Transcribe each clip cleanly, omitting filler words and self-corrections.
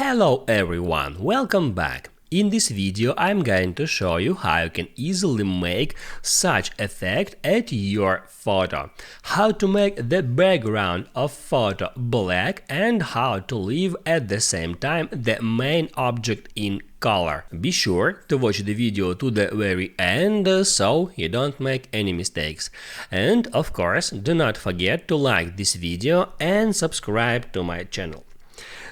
Hello everyone, welcome back. In this video I'm going to show you how you can easily make such effect at your photo, how to make the background of photo black and how to leave at the same time the main object in color. Be sure to watch the video to the very end so you don't make any mistakes. And of course, do not forget to like this video and subscribe to my channel.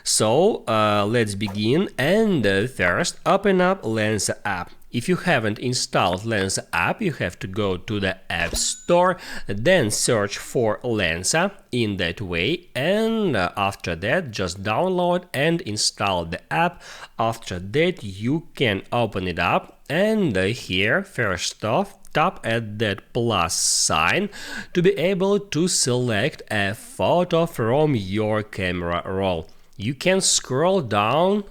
So let's begin, and first open up Lensa app. If you haven't installed Lensa app, you have to go to the App Store, then search for Lensa in that way, and after that just download and install the app. After that you can open it up, and here first off tap at that plus sign to be able to select a photo from your camera roll. You can scroll down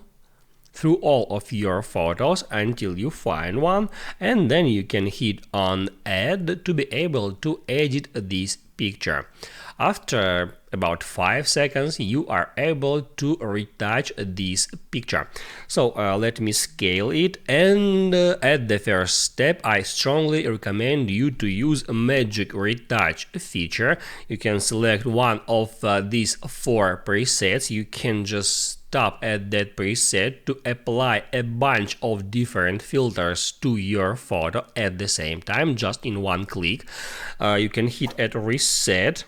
through all of your photos until you find one, and then you can hit on Add to be able to edit this picture. After about 5 seconds, you are able to retouch this picture. So let me scale it, and at the first step I strongly recommend you to use a magic retouch feature. You can select one of these 4 presets. You can just tap at that preset to apply a bunch of different filters to your photo at the same time, just in one click. You can hit at reset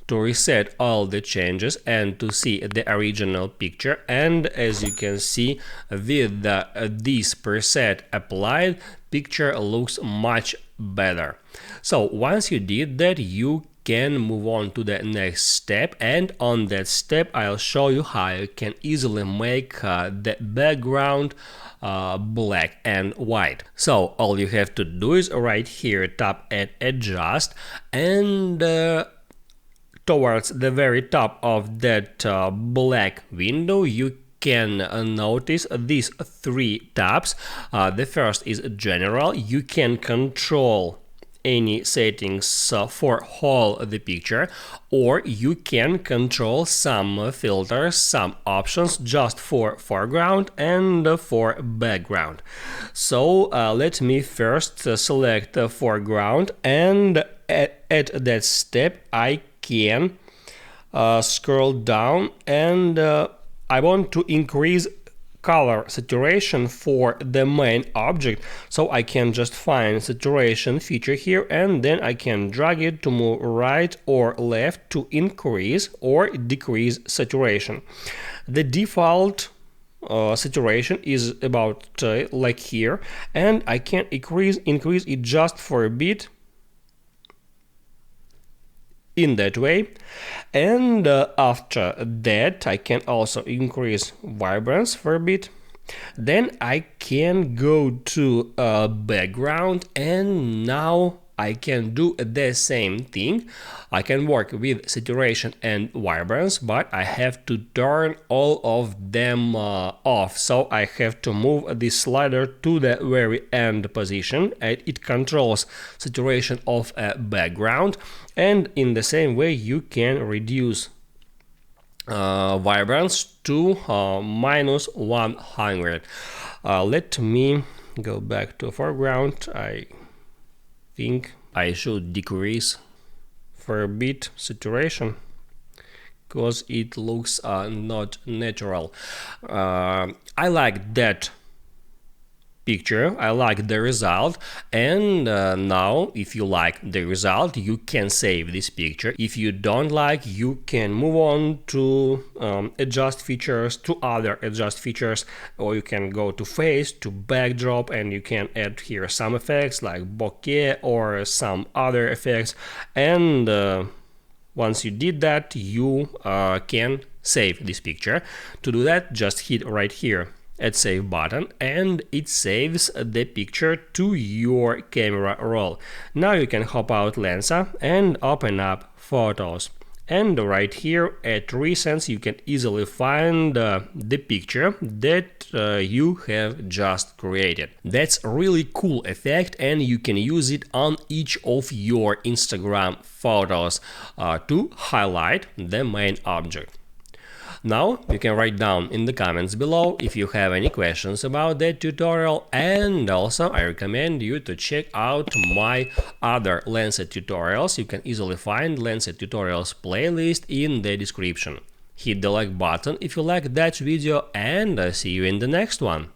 to reset all the changes and to see the original picture, and as you can see, with this preset applied, picture looks much better. So once you did that, you can move on to the next step, and on that step I'll show you how you can easily make the background black and white. So all you have to do is right here tap at adjust, and towards the very top of that black window you can notice these 3 tabs. The first is general. You can control any settings for whole the picture, or you can control some filters, some options just for foreground and for background. So let me first select the foreground, and at that step I can scroll down, and I want to increase color saturation for the main object, so I can just find saturation feature here, and then I can drag it to move right or left to increase or decrease saturation. The default saturation is about like here, and I can increase it just for a bit in that way, and after that I can also increase vibrance for a bit. Then I can go to background, and now I can do the same thing. I can work with saturation and vibrance, but I have to turn all of them off. So I have to move this slider to the very end position, and it controls saturation of a background. And in the same way you can reduce vibrance to -100. Let me go back to foreground. I think I should decrease for a bit saturation because it looks not natural. I like that picture, I like the result, and now if you like the result you can save this picture. If you don't like, you can move on to adjust features, to other adjust features, or you can go to face, to backdrop, and you can add here some effects like bokeh or some other effects, and once you did that you can save this picture. To do that, just hit right here at save button, and it saves the picture to your camera roll. Now you can hop out Lensa and open up photos, and right here at recents you can easily find the picture that you have just created. That's a really cool effect, and you can use it on each of your Instagram photos to highlight the main object. Now you can write down in the comments below if you have any questions about that tutorial, and also I recommend you to check out my other Lensa tutorials. You can easily find Lensa tutorials playlist in the description. Hit the like button if you like that video, and I'll see you in the next one.